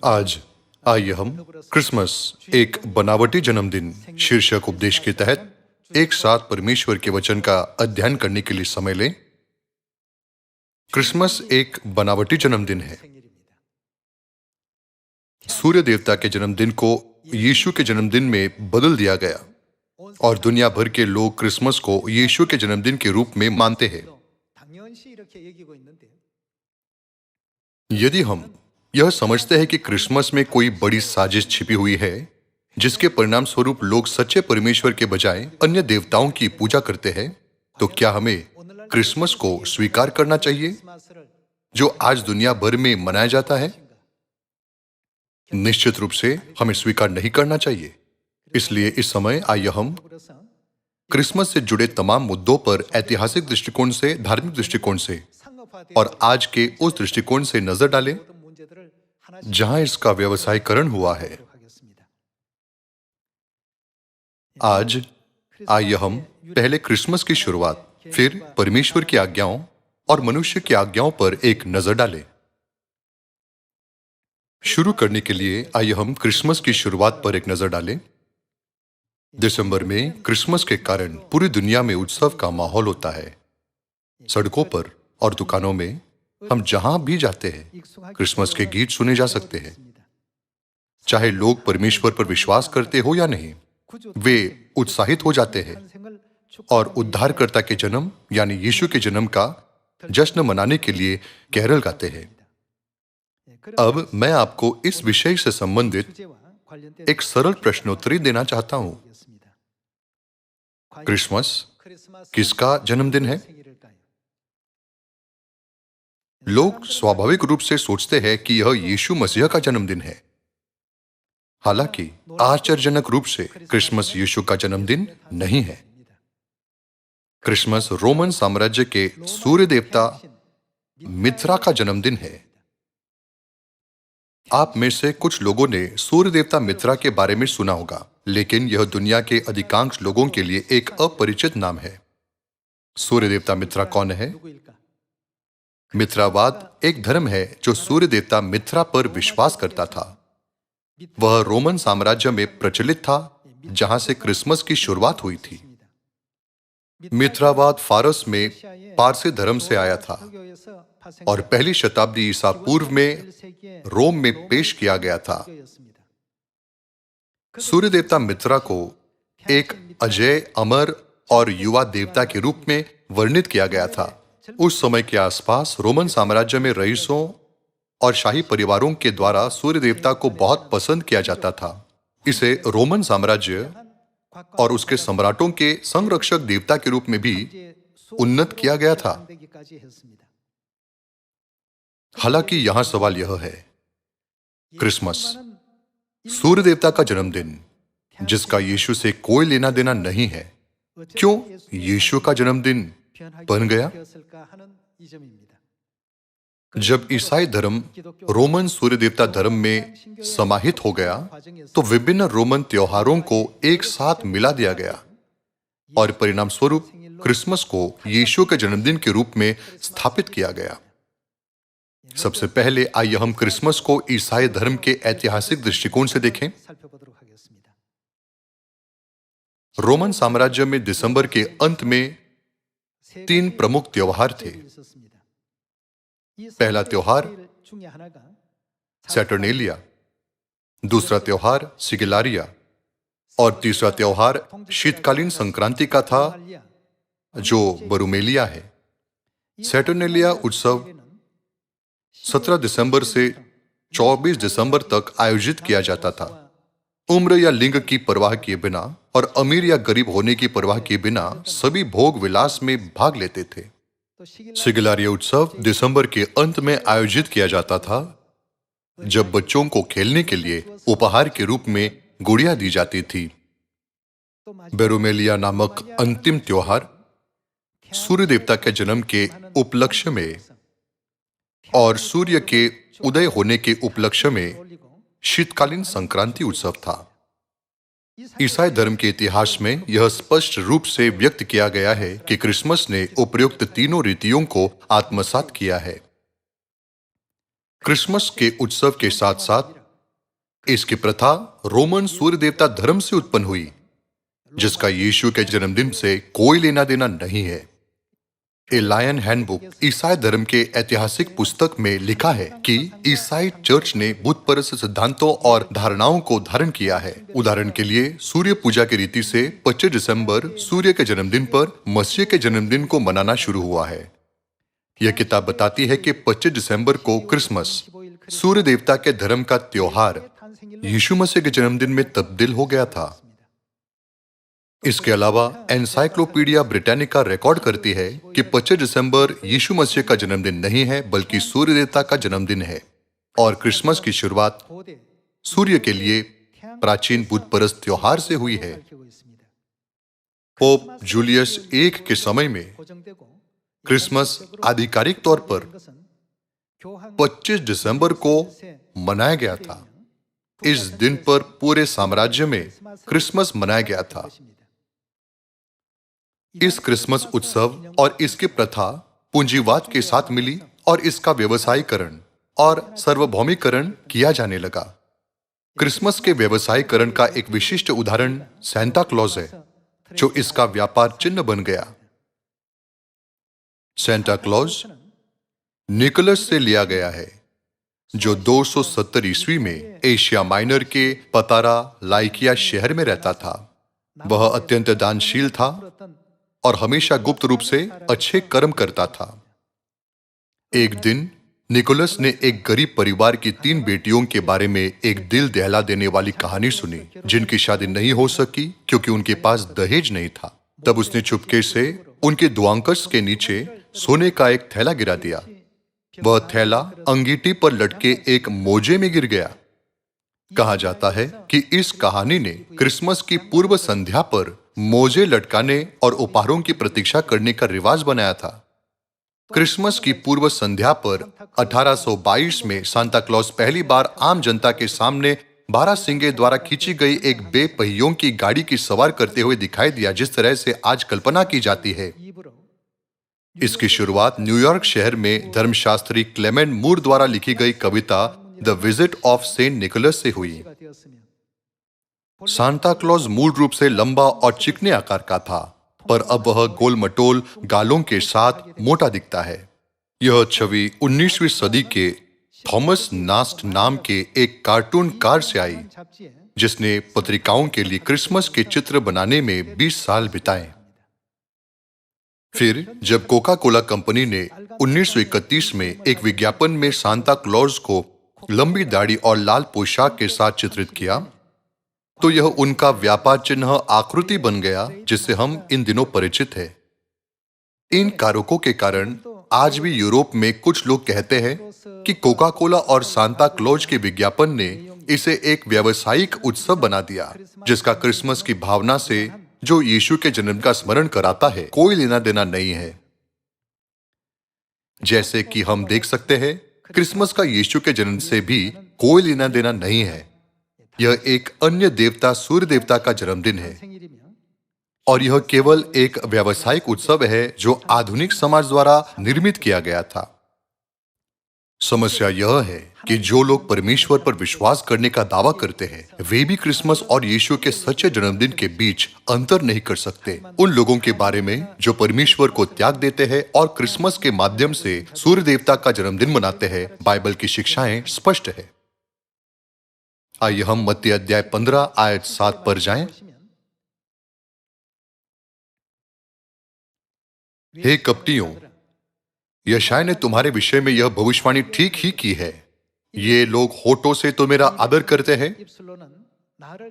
आज आइए हम क्रिसमस एक बनावटी जन्मदिन शीर्षक उपदेश के तहत एक साथ परमेश्वर के वचन का अध्ययन करने के लिए समय लें। क्रिसमस एक बनावटी जन्मदिन है। सूर्य देवता के जन्मदिन को यीशु के जन्मदिन में बदल दिया गया और दुनिया भर के लोग क्रिसमस को यीशु के जन्मदिन के रूप में मानते हैं। यदि हम यह समझते हैं कि क्रिसमस में कोई बड़ी साजिश छिपी हुई है जिसके परिणाम स्वरूप लोग सच्चे परमेश्वर के बजाय अन्य देवताओं की पूजा करते हैं, तो क्या हमें क्रिसमस को स्वीकार करना चाहिए जो आज दुनिया भर में मनाया जाता है? निश्चित रूप से हमें स्वीकार नहीं करना चाहिए। इसलिए इस समय आइए हम क्रिसमस से जुड़े तमाम मुद्दों पर ऐतिहासिक दृष्टिकोण से, धार्मिक दृष्टिकोण से और आज के उस दृष्टिकोण से नजर डालें जहां इसका व्यवसायीकरण हुआ है। आज आइए हम पहले क्रिसमस की शुरुआत, फिर परमेश्वर की आज्ञाओं और मनुष्य की आज्ञाओं पर एक नजर डालें। शुरू करने के लिए आइए हम क्रिसमस की शुरुआत पर एक नजर डालें। दिसंबर में क्रिसमस के कारण पूरी दुनिया में उत्सव का माहौल होता है। सड़कों पर और दुकानों में हम जहां भी जाते हैं, क्रिसमस के गीत सुने जा सकते हैं। चाहे लोग परमेश्वर पर विश्वास करते हो या नहीं, वे उत्साहित हो जाते हैं और उद्धारकर्ता के जन्म यानी यीशु के जन्म का जश्न मनाने के लिए कैरल गाते हैं। अब मैं आपको इस विषय से संबंधित एक सरल प्रश्नोत्तरी देना चाहता हूं। क्रिसमस किसका जन्मदिन है? लोग स्वाभाविक रूप से सोचते हैं कि यह यीशु मसीह का जन्मदिन है। हालांकि आश्चर्यजनक रूप से क्रिसमस यीशु का जन्मदिन नहीं है। क्रिसमस रोमन साम्राज्य के सूर्य देवता मित्रा का जन्मदिन है। आप में से कुछ लोगों ने सूर्य देवता मित्रा के बारे में सुना होगा, लेकिन यह दुनिया के अधिकांश लोगों के लिए एक अपरिचित नाम है। सूर्य देवता मित्रा कौन है? मित्रवाद एक धर्म है जो सूर्य देवता मित्रा पर विश्वास करता था। वह रोमन साम्राज्य में प्रचलित था जहां से क्रिसमस की शुरुआत हुई थी। मित्रवाद फारस में पारसी धर्म से आया था और पहली शताब्दी ईसा पूर्व में रोम में पेश किया गया था। सूर्य देवता मित्रा को एक अजय, अमर और युवा देवता के रूप में वर्णित किया गया था। उस समय के आसपास रोमन साम्राज्य में रईसों और शाही परिवारों के द्वारा सूर्य देवता को बहुत पसंद किया जाता था। इसे रोमन साम्राज्य और उसके सम्राटों के संरक्षक देवता के रूप में भी उन्नत किया गया था। हालांकि यहां सवाल यह है, क्रिसमस सूर्य देवता का जन्मदिन जिसका यीशु से कोई लेना देना नहीं है, क्यों यीशु का जन्मदिन बन गया? जब ईसाई धर्म रोमन सूर्य देवता धर्म में समाहित हो गया, तो विभिन्न रोमन त्योहारों को एक साथ मिला दिया गया और परिणाम स्वरूप क्रिसमस को यीशु के जन्मदिन के रूप में स्थापित किया गया। सबसे पहले आइए हम क्रिसमस को ईसाई धर्म के ऐतिहासिक दृष्टिकोण से देखें। रोमन साम्राज्य में दिसंबर के अंत में 3 प्रमुख त्योहार थे। पहला त्योहार सैटर्नेलिया, दूसरा त्योहार सिगिलारिया और तीसरा त्योहार शीतकालीन संक्रांति का था जो बरुमेलिया है। सैटर्नेलिया उत्सव 17 दिसंबर से 24 दिसंबर तक आयोजित किया जाता था। उम्र या लिंग की परवाह किए बिना और अमीर या गरीब होने की परवाह किए बिना सभी भोग विलास में भाग लेते थे। सिगिलारिया उत्सव दिसंबर के अंत में आयोजित किया जाता था, जब बच्चों को खेलने के लिए उपहार के रूप में गुड़िया दी जाती थी। बेरुमेलिया नामक अंतिम त्योहार सूर्य देवता के जन्म के उपलक्ष्य में और सूर्य के उदय होने के उपलक्ष्य में शीतकालीन संक्रांति उत्सव था। ईसाई धर्म के इतिहास में यह स्पष्ट रूप से व्यक्त किया गया है कि क्रिसमस ने उपयुक्त तीनों रीतियों को आत्मसात किया है। क्रिसमस के उत्सव के साथ साथ इसकी प्रथा रोमन सूर्य देवता धर्म से उत्पन्न हुई, जिसका यीशु के जन्मदिन से कोई लेना देना नहीं है। ए लायन हैंडबुक ईसाई धर्म के ऐतिहासिक पुस्तक में लिखा है कि ईसाई चर्च ने बुत परस्त सिद्धांतों और धारणाओं को धारण किया है। उदाहरण के लिए सूर्य पूजा की रीति से 25 दिसंबर सूर्य के जन्मदिन पर मसीह के जन्मदिन को मनाना शुरू हुआ है। यह किताब बताती है कि 25 दिसंबर को क्रिसमस सूर्य देवता के धर्म का त्योहार यीशु मसीह के जन्मदिन में तब्दील हो गया था। इसके अलावा एनसाइक्लोपीडिया ब्रिटानिका रिकॉर्ड करती है कि 25 दिसंबर यीशु मसीह का जन्मदिन नहीं है, बल्कि सूर्य देवता का जन्मदिन है और क्रिसमस की शुरुआत सूर्य के लिए प्राचीन बुत परस्त त्योहार से हुई है। पोप जूलियस एक के समय में क्रिसमस आधिकारिक तौर पर 25 दिसंबर को मनाया गया था। इस दिन पर पूरे साम्राज्य में क्रिसमस मनाया गया था। इस क्रिसमस उत्सव और इसकी प्रथा पूंजीवाद के साथ मिली और इसका व्यवसायीकरण और सार्वभौमिकरण किया जाने लगा। क्रिसमस के व्यवसायीकरण का एक विशिष्ट उदाहरण सांता क्लॉज है, जो इसका व्यापार चिन्ह बन गया। सांता क्लॉज निकोलस से लिया गया है, जो 270 ईस्वी में एशिया माइनर के पतारा लाइकिया शहर में रहता था। वह अत्यंत दानशील था और हमेशा गुप्त रूप से अच्छे कर्म करता था। एक दिन निकोलस ने एक गरीब परिवार की 3 बेटियों के बारे में एक दिल दहला देने वाली कहानी सुनी, जिनकी शादी नहीं हो सकी क्योंकि उनके पास दहेज नहीं था। तब उसने चुपके से उनके दुआंकस के नीचे सोने का एक थैला गिरा दिया। वह थैला अंगीठी पर लटके एक मोजे में गिर गया। कहा जाता है कि इस कहानी ने क्रिसमस की पूर्व संध्या पर मोजे लटकाने और उपहारों की प्रतीक्षा करने का रिवाज बनाया था। क्रिसमस की पूर्व संध्या पर 1822 में सांता क्लॉज पहली बार आम जनता के सामने 12 सिंगे द्वारा खींची गई एक बेपहियों की गाड़ी की सवार करते हुए दिखाई दिया, जिस तरह से आज कल्पना की जाती है। इसकी शुरुआत न्यूयॉर्क शहर में धर्मशास्त्री क्लेमेंट मूर द्वारा लिखी गई कविता the visit of Saint Nicholas से हुई। सांता क्लॉज मूल रूप से लंबा और चिकने आकार का था, पर अब वह गोल मटोल गालों के साथ मोटा दिखता है। यह छवि 19वीं सदी के थॉमस नास्ट नाम के एक कार्टून कार से आई, जिसने पत्रिकाओं के लिए क्रिसमस के चित्र बनाने में 20 साल बिताए। फिर जब कोका कोला कंपनी ने 1931 में एक विज्ञापन में सांता क्लॉज को लंबी दाढ़ी और लाल पोशाक के साथ चित्रित किया, तो यह उनका व्यापार चिन्ह आकृति बन गया, जिससे हम इन दिनों परिचित हैं। इन कारकों के कारण आज भी यूरोप में कुछ लोग कहते हैं कि कोका कोला और सांता क्लॉज के विज्ञापन ने इसे एक व्यावसायिक उत्सव बना दिया, जिसका क्रिसमस की भावना से, जो यीशु के जन्म का स्मरण कराता है, कोई लेना देना नहीं है। जैसे कि हम देख सकते हैं, क्रिसमस का यीशु के जन्म से भी कोई लेना देना नहीं है। यह एक अन्य देवता सूर्य देवता का जन्मदिन है और यह केवल एक व्यावसायिक उत्सव है जो आधुनिक समाज द्वारा निर्मित किया गया था। समस्या यह है कि जो लोग परमेश्वर पर विश्वास करने का दावा करते हैं, वे भी क्रिसमस और यीशु के सच्चे जन्मदिन के बीच अंतर नहीं कर सकते। उन लोगों के बारे में जो परमेश्वर को त्याग देते हैं और क्रिसमस के माध्यम से सूर्य देवता का जन्मदिन मनाते हैं, बाइबल की शिक्षाएं स्पष्ट है। आइए हम मत्ती अध्याय 15 आयत 7 पर जाएं। हे कपटियों, यशायाह ने तुम्हारे विषय में यह भविष्यवाणी ठीक ही की है। ये लोग होठों से तो मेरा आदर करते हैं,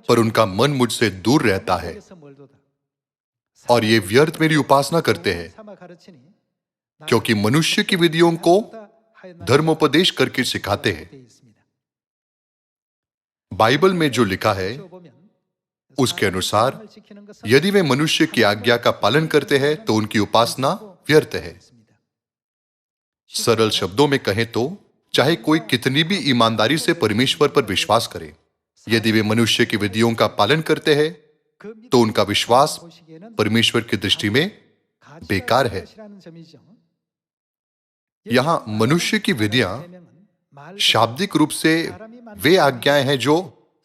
पर उनका मन मुझसे दूर रहता है, और ये व्यर्थ मेरी उपासना करते हैं, क्योंकि मनुष्य की विधियों को धर्मोपदेश करके सिखाते हैं। बाइबल में जो लिखा है उसके अनुसार यदि वे मनुष्य की आज्ञा का पालन करते हैं तो उनकी उपासना व्यर्थ है। सरल शब्दों में कहें तो चाहे कोई कितनी भी ईमानदारी से परमेश्वर पर विश्वास करे, यदि वे मनुष्य की विधियों का पालन करते हैं तो उनका विश्वास परमेश्वर की दृष्टि में बेकार है। यहां मनुष्य की विधियां शाब्दिक रूप से वे आज्ञाएं हैं जो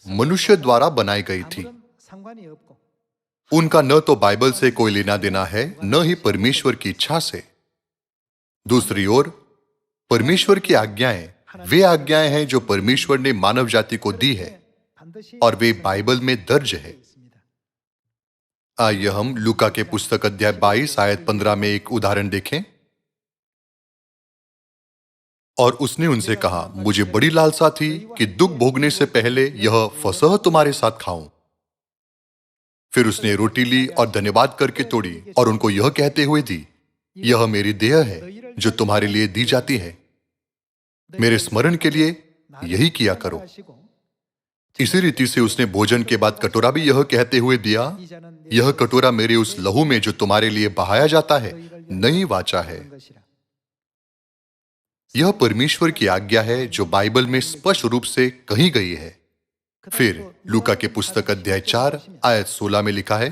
मनुष्य द्वारा बनाई गई थी। उनका न तो बाइबल से कोई लेना देना है, न ही परमेश्वर की इच्छा से। दूसरी ओर परमेश्वर की आज्ञाएं वे आज्ञाएं हैं जो परमेश्वर ने मानव जाति को दी है और वे बाइबल में दर्ज है। आइए हम लूका के पुस्तक अध्याय 22 आयत 15 में एक उदाहरण देखें। और उसने उनसे कहा, मुझे बड़ी लालसा थी कि दुख भोगने से पहले यह फसह तुम्हारे साथ खाऊं। फिर उसने रोटी ली और धन्यवाद करके तोड़ी और उनको यह कहते हुए दी, यह मेरी देह है जो तुम्हारे लिए दी जाती है। मेरे स्मरण के लिए यही किया करो। इसी रीति से उसने भोजन के बाद कटोरा भी यह कहते हुए दिया, यह कटोरा मेरे उस लहू में जो तुम्हारे लिए बहाया जाता है नई वाचा है। यह परमेश्वर की आज्ञा है जो बाइबल में स्पष्ट रूप से कही गई है। फिर लूका के पुस्तक अध्याय 4 आयत 16 में लिखा है,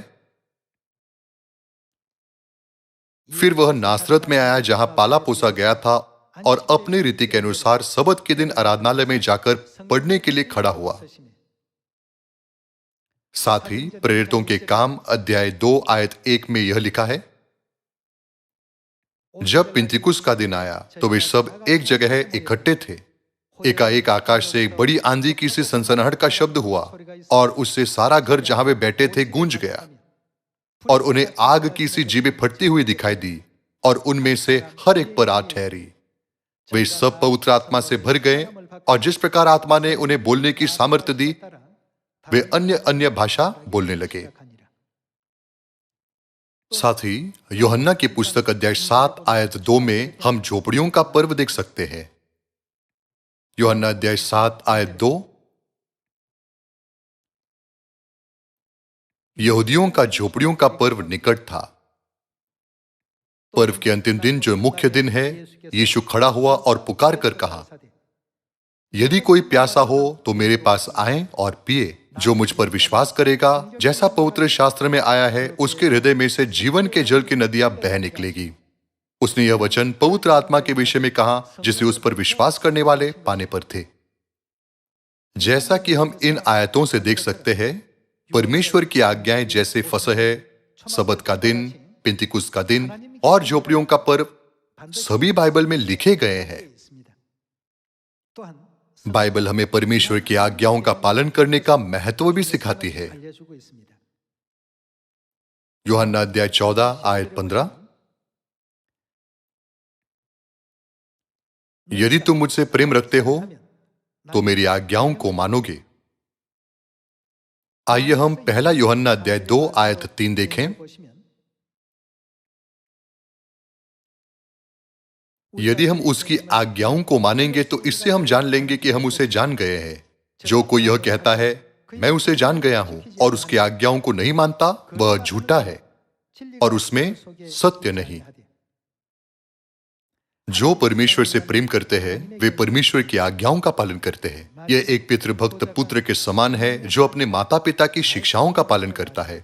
फिर वह नासरत में आया जहां पाला पोसा गया था और अपने रीति के अनुसार सबत के दिन आराधनालय में जाकर पढ़ने के लिए खड़ा हुआ। साथ ही प्रेरितों के काम अध्याय 2 आयत 1 में यह लिखा है, जब पिंतिकुस का दिन आया तो वे सब एक जगह इकट्ठे थे। एकाएक आकाश से एक बड़ी आंधी की सी सनसनाहट का शब्द हुआ और उससे सारा घर जहां वे बैठे थे गूंज गया। और उन्हें आग की सी जीभें फटती हुई दिखाई दी और उनमें से हर एक पर आग ठहरी। वे सब पवित्र आत्मा से भर गए और जिस प्रकार आत्मा ने उन्हें बोलने की सामर्थ्य दी, वे अन्य अन्य भाषा बोलने लगे। साथ ही यूहन्ना की पुस्तक अध्याय 7 आयत 2 में हम झोपड़ियों का पर्व देख सकते हैं। यूहन्ना अध्याय 7 आयत 2, यहूदियों का झोपड़ियों का पर्व निकट था। पर्व के अंतिम दिन जो मुख्य दिन है, यीशु खड़ा हुआ और पुकार कर कहा, यदि कोई प्यासा हो तो मेरे पास आए और पिए। जो मुझ पर विश्वास करेगा, जैसा पवित्र शास्त्र में आया है, उसके हृदय में से जीवन के जल की नदियां बह निकलेगी। उसने यह वचन पवित्र आत्मा के विषय में कहा जिसे उस पर विश्वास करने वाले पाने पर थे। जैसा कि हम इन आयतों से देख सकते हैं, परमेश्वर की आज्ञाएं जैसे फसह, सबत का दिन, पिंतिकुस का दिन और झोपड़ियों का पर्व सभी बाइबल में लिखे गए हैं। बाइबल हमें परमेश्वर की आज्ञाओं का पालन करने का महत्व भी सिखाती है। यूहन्ना अध्याय 14 आयत 15, यदि तुम मुझसे प्रेम रखते हो तो मेरी आज्ञाओं को मानोगे। आइए हम पहला यूहन्ना अध्याय 2 आयत 3 देखें। यदि हम उसकी आज्ञाओं को मानेंगे तो इससे हम जान लेंगे कि हम उसे जान गए हैं। जो कोई यह कहता है मैं उसे जान गया हूं और उसकी आज्ञाओं को नहीं मानता, वह झूठा है और उसमें सत्य नहीं। जो परमेश्वर से प्रेम करते हैं वे परमेश्वर की आज्ञाओं का पालन करते हैं। यह एक पितृभक्त पुत्र के समान है जो अपने माता पिता की शिक्षाओं का पालन करता है।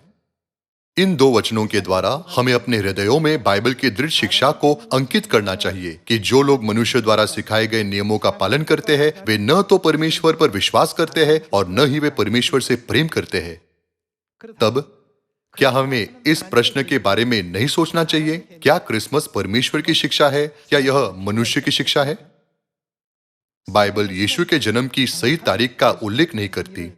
इन दो वचनों के द्वारा हमें अपने हृदयों में बाइबल की दृढ़ शिक्षा को अंकित करना चाहिए कि जो लोग मनुष्य द्वारा सिखाए गए नियमों का पालन करते हैं, वे न तो परमेश्वर पर विश्वास करते हैं और न ही वे परमेश्वर से प्रेम करते हैं। तब क्या हमें इस प्रश्न के बारे में नहीं सोचना चाहिए, क्या क्रिसमस परमेश्वर की शिक्षा है या यह मनुष्य की शिक्षा है? बाइबल यीशु के जन्म की सही तारीख का उल्लेख नहीं करती।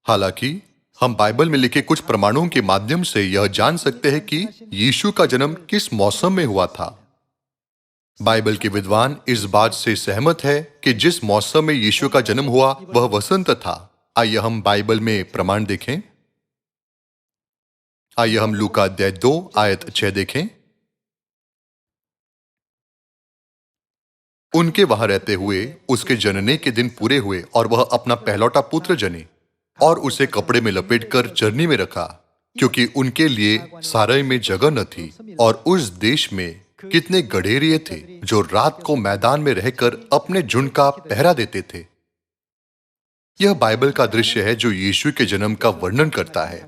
हालांकि हम बाइबल में लिखे कुछ प्रमाणों के माध्यम से यह जान सकते हैं कि यीशु का जन्म किस मौसम में हुआ था। बाइबल के विद्वान इस बात से सहमत है कि जिस मौसम में यीशु का जन्म हुआ वह वसंत था। आइए हम बाइबल में प्रमाण देखें। आइए हम लूका अध्याय 2 आयत 6 देखें। उनके वहां रहते हुए उसके जनने के दिन पूरे हुए और वह अपना पहलौटा पुत्र जने और उसे कपड़े में लपेटकर चरनी में रखा, क्योंकि उनके लिए सारै में जगह न थी। और उस देश में कितने गडेरिये थे जो रात को मैदान में रहकर अपने झुंड का पहरा देते थे। यह बाइबल का दृश्य है जो यीशु के जन्म का वर्णन करता है।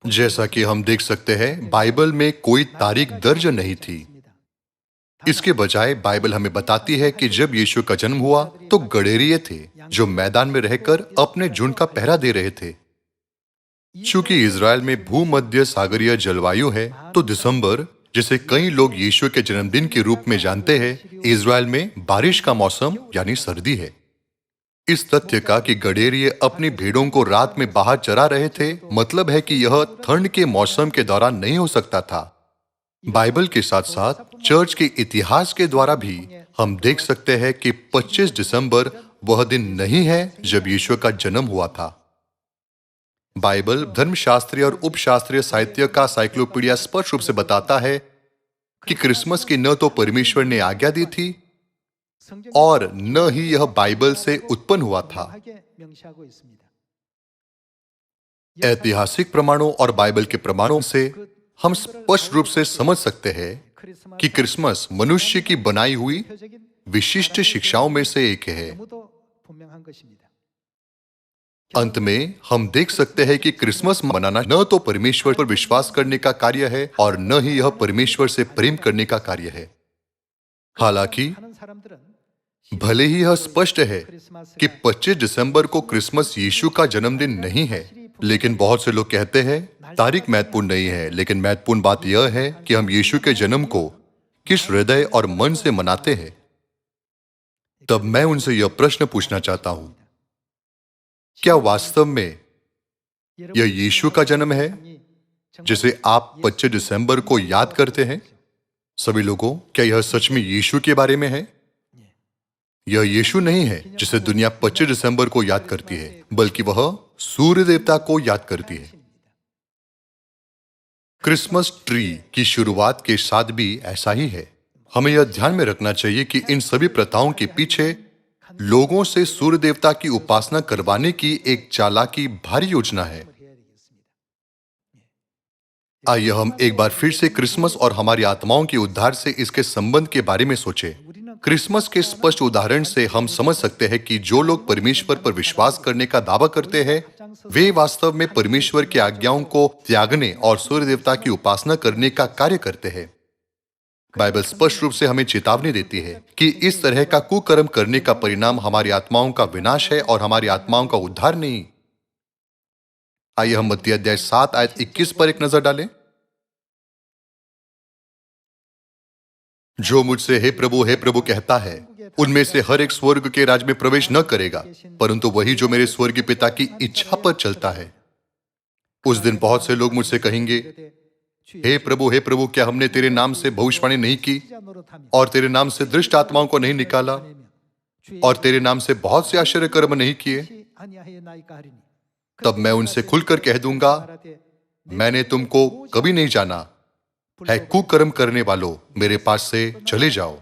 जैसा कि हम देख सकते हैं, बाइबल में कोई तारीख दर्ज नहीं थी। इसके बजाय बाइबल हमें बताती है कि जब यीशु का जन्म हुआ तो गडेरिये थे जो मैदान में रहकर अपने झुंड का पहरा दे रहे थे। चूंकि इज़राइल में भूमध्य सागरीय जलवायु है, तो दिसंबर, जिसे कई लोग यीशु के जन्मदिन के रूप में जानते हैं, इज़राइल में बारिश का मौसम यानी सर्दी है। इस तथ्य का कि गडेरिये अपनी भेड़ों को रात में बाहर चरा रहे थे, मतलब है कि यह ठंड के मौसम के दौरान नहीं हो सकता था। बाइबल के साथ साथ चर्च के इतिहास के द्वारा भी हम देख सकते हैं कि 25 दिसंबर वह दिन नहीं है जब यीशु का जन्म हुआ था। बाइबल धर्मशास्त्रीय और उपशास्त्रीय साहित्य का साइक्लोपीडिया स्पष्ट रूप से बताता है कि क्रिसमस की न तो परमेश्वर ने आज्ञा दी थी और न ही यह बाइबल से उत्पन्न हुआ था। ऐतिहासिक प्रमाणों और बाइबल के प्रमाणों से हम स्पष्ट रूप से समझ सकते हैं कि क्रिसमस मनुष्य की बनाई हुई विशिष्ट शिक्षाओं में से एक है। अंत में हम देख सकते हैं कि क्रिसमस मनाना न तो परमेश्वर पर विश्वास करने का कार्य है और न ही यह परमेश्वर से प्रेम करने का कार्य है। हालांकि भले ही यह स्पष्ट है कि 25 दिसंबर को क्रिसमस यीशु का जन्मदिन नहीं है, लेकिन बहुत से लोग कहते हैं तारीख महत्वपूर्ण नहीं है, लेकिन महत्वपूर्ण बात यह है कि हम यीशु के जन्म को किस हृदय और मन से मनाते हैं। तब मैं उनसे यह प्रश्न पूछना चाहता हूं, क्या वास्तव में यह यीशु का जन्म है जिसे आप 25 दिसंबर को याद करते हैं? सभी लोगों, क्या यह सच में यीशु के बारे में है? यह यीशु नहीं है जिसे दुनिया 25 दिसंबर को याद करती है, बल्कि वह सूर्य देवता को याद करती है। क्रिसमस ट्री की शुरुआत के साथ भी ऐसा ही है। हमें यह ध्यान में रखना चाहिए कि इन सभी प्रथाओं के पीछे लोगों से सूर्य देवता की उपासना करवाने की एक चालाकी भारी योजना है। आइए हम एक बार फिर से क्रिसमस और हमारी आत्माओं के उद्धार से इसके संबंध के बारे में सोचें। क्रिसमस के स्पष्ट उदाहरण से हम समझ सकते हैं कि जो लोग परमेश्वर पर विश्वास करने का दावा करते हैं, वे वास्तव में परमेश्वर की आज्ञाओं को त्यागने और सूर्य देवता की उपासना करने का कार्य करते हैं। बाइबल स्पष्ट रूप से हमें चेतावनी देती है कि इस तरह का कुकर्म करने का परिणाम हमारी आत्माओं का विनाश है और हमारी आत्माओं का उद्धार नहीं। आइए हम मत्ती अध्याय 7 आयत 21 पर एक नजर डालें। जो मुझसे हे प्रभु कहता है, उनमें से हर एक स्वर्ग के राज में प्रवेश न करेगा, परंतु वही जो मेरे स्वर्गीय पिता की इच्छा पर चलता है। उस दिन बहुत से लोग मुझसे कहेंगे, हे प्रभु, क्या हमने तेरे नाम से भविष्यवाणी नहीं की और तेरे नाम से दुष्ट आत्माओं को नहीं निकाला और तेरे नाम से बहुत से आश्चर्य कर्म नहीं किए? तब मैं उनसे खुलकर कह दूंगा, मैंने तुमको कभी नहीं जाना है, कुकर्म करने वालों, मेरे पास से चले जाओ।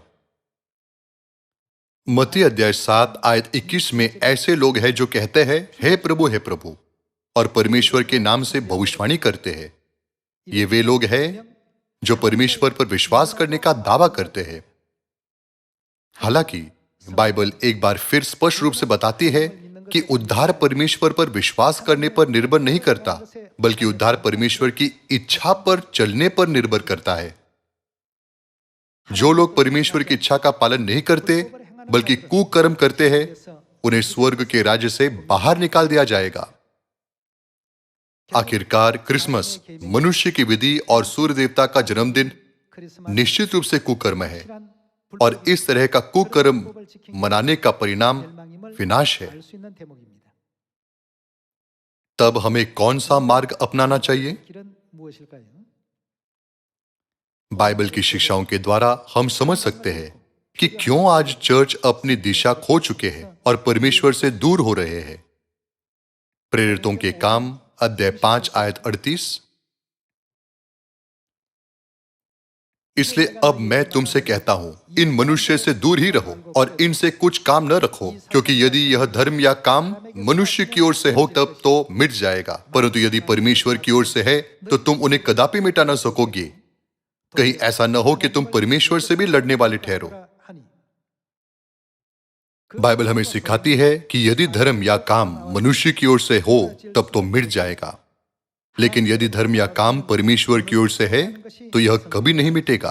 मत्ती अध्याय 7 आयत 21 में ऐसे लोग हैं जो कहते हैं हे प्रभु और परमेश्वर के नाम से भविष्यवाणी करते हैं। ये वे लोग हैं जो परमेश्वर पर विश्वास करने का दावा करते हैं। हालांकि बाइबल एक बार फिर स्पष्ट रूप से बताती है कि उद्धार परमेश्वर पर विश्वास करने पर निर्भर नहीं करता, बल्कि उद्धार परमेश्वर की इच्छा पर चलने पर निर्भर करता है। जो लोग परमेश्वर की इच्छा का पालन नहीं करते बल्कि कुकर्म करते हैं, उन्हें स्वर्ग के राज्य से बाहर निकाल दिया जाएगा। आखिरकार क्रिसमस मनुष्य की विधि और सूर्य देवता का जन्मदिन निश्चित रूप से कुकर्म है और इस तरह का कुकर्म मनाने का परिणाम विनाश है। तब हमें कौन सा मार्ग अपनाना चाहिए? बाइबल की शिक्षाओं के द्वारा हम समझ सकते हैं कि क्यों आज चर्च अपनी दिशा खो चुके हैं और परमेश्वर से दूर हो रहे हैं। प्रेरितों के काम अध्याय 5 आयत 38। इसलिए अब मैं तुमसे कहता हूं, इन मनुष्य से दूर ही रहो और इनसे कुछ काम न रखो, क्योंकि यदि यह धर्म या काम मनुष्य की ओर से हो तब तो मिट जाएगा, परंतु यदि परमेश्वर की ओर से है तो तुम उन्हें कदापि मिटा न सकोगे। कहीं ऐसा न हो कि तुम परमेश्वर से भी लड़ने वाले ठहरो। बाइबल हमें सिखाती है कि यदि धर्म या काम मनुष्य की ओर से हो तब तो मिट जाएगा, लेकिन यदि धर्म या काम परमेश्वर की ओर से है तो यह कभी नहीं मिटेगा।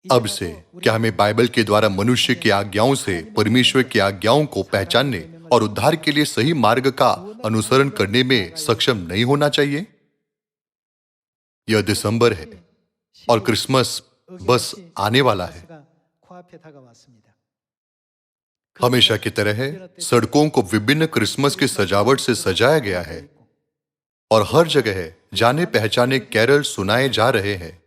अब से क्या हमें बाइबल के द्वारा मनुष्य की आज्ञाओं से परमेश्वर की आज्ञाओं को पहचानने और उद्धार के लिए सही मार्ग का अनुसरण करने में सक्षम नहीं होना चाहिए? यह दिसंबर है और क्रिसमस बस आने वाला है। हमेशा की तरह सड़कों को विभिन्न क्रिसमस की सजावट से सजाया गया है और हर जगह जाने पहचाने कैरल सुनाए जा रहे हैं।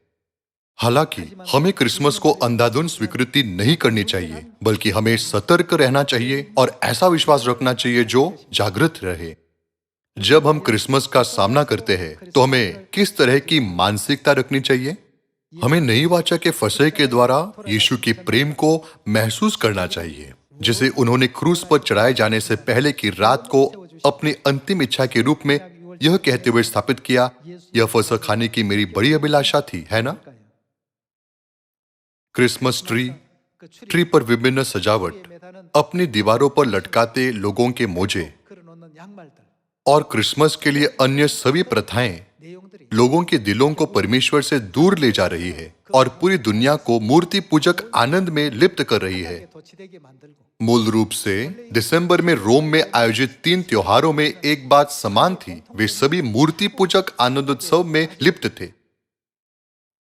हालांकि हमें क्रिसमस को अंधाधुंध स्वीकृति नहीं करनी चाहिए, बल्कि हमें सतर्क रहना चाहिए और ऐसा विश्वास रखना चाहिए जो जागृत रहे। जब हम क्रिसमस का सामना करते हैं तो हमें किस तरह की मानसिकता रखनी चाहिए? हमें नई वाचा के फसह के द्वारा यीशु के प्रेम को महसूस करना चाहिए, जिसे उन्होंने क्रूस पर चढ़ाए जाने से पहले की रात को अपनी अंतिम इच्छा के रूप में यह कहते हुए स्थापित किया, यह फसह खाने की मेरी बड़ी अभिलाषा थी, है ना? क्रिसमस ट्री पर विभिन्न सजावट, अपनी दीवारों पर लटकाते लोगों के मोजे और क्रिसमस के लिए अन्य सभी प्रथाएं लोगों के दिलों को परमेश्वर से दूर ले जा रही है और पूरी दुनिया को मूर्ति पूजक आनंद में लिप्त कर रही है। मूल रूप से दिसंबर में रोम में आयोजित 3 त्योहारों में एक बात समान थी, वे सभी मूर्ति पूजक आनंदोत्सव में लिप्त थे।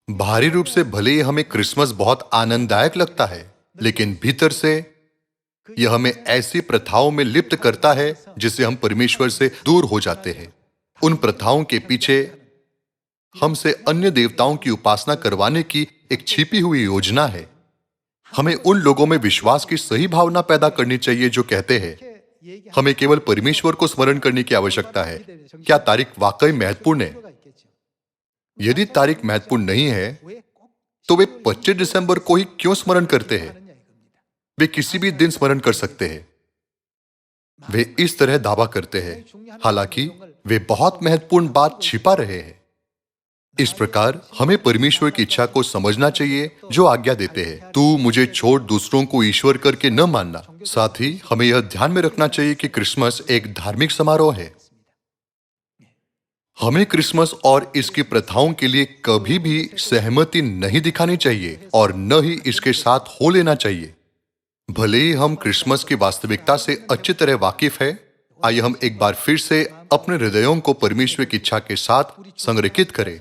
बाहरी रूप से भले ही हमें क्रिसमस बहुत आनंददायक लगता है, लेकिन भीतर से यह हमें ऐसी प्रथाओं में लिप्त करता है जिससे हम परमेश्वर से दूर हो जाते हैं। उन प्रथाओं के पीछे हमसे अन्य देवताओं की उपासना करवाने की एक छिपी हुई योजना है। हमें उन लोगों में विश्वास की सही भावना पैदा करनी चाहिए जो कहते हैं हमें केवल परमेश्वर को स्मरण करने की आवश्यकता है। क्या तारीख वाकई महत्वपूर्ण है? यदि तारीख महत्वपूर्ण नहीं है तो वे 25 दिसंबर को ही क्यों स्मरण करते हैं? वे किसी भी दिन स्मरण कर सकते हैं। वे इस तरह दावा करते हैं, हालांकि वे बहुत महत्वपूर्ण बात छिपा रहे हैं। इस प्रकार हमें परमेश्वर की इच्छा को समझना चाहिए जो आज्ञा देते हैं, तू मुझे छोड़ दूसरों को ईश्वर करके न मानना। साथ ही हमें यह ध्यान में रखना चाहिए कि क्रिसमस एक धार्मिक समारोह है। हमें क्रिसमस और इसकी प्रथाओं के लिए कभी भी सहमति नहीं दिखानी चाहिए और न ही इसके साथ हो लेना चाहिए। भले ही हम क्रिसमस की वास्तविकता से अच्छी तरह वाकिफ है, आइए हम एक बार फिर से अपने हृदयों को परमेश्वर की इच्छा के साथ संरेखित करें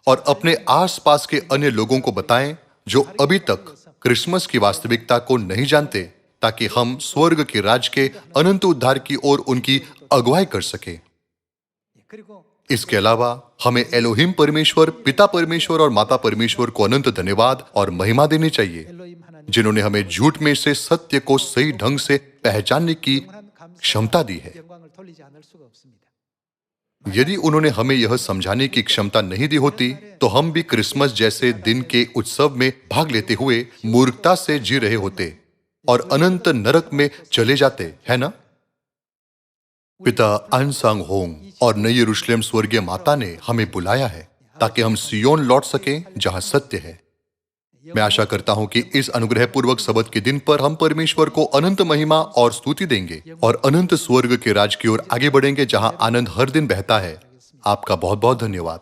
और अपने आसपास के अन्य लोगों को बताएं जो अभी तक क्रिसमस की वास्तविकता को नहीं जानते, ताकि हम स्वर्ग के राज्य के अनंत उद्धार की ओर उनकी अगुवाई कर सकें। इसके अलावा हमें एलोहिम परमेश्वर, पिता परमेश्वर और माता परमेश्वर को अनंत धन्यवाद और महिमा देनी चाहिए, जिन्होंने हमें झूठ में से सत्य को सही ढंग से पहचानने की क्षमता दी है। यदि उन्होंने हमें यह समझाने की क्षमता नहीं दी होती तो हम भी क्रिसमस जैसे दिन के उत्सव में भाग लेते हुए मूर्खता से जी रहे होते और अनंत नरक में चले जाते, है ना? पिता अनसांग होंग और नई यरूशलेम स्वर्गीय माता ने हमें बुलाया है ताकि हम सियोन लौट सकें जहां सत्य है। मैं आशा करता हूं कि इस अनुग्रह पूर्वक सबत के दिन पर हम परमेश्वर को अनंत महिमा और स्तुति देंगे और अनंत स्वर्ग के राज की ओर आगे बढ़ेंगे जहां आनंद हर दिन बहता है। आपका बहुत बहुत धन्यवाद।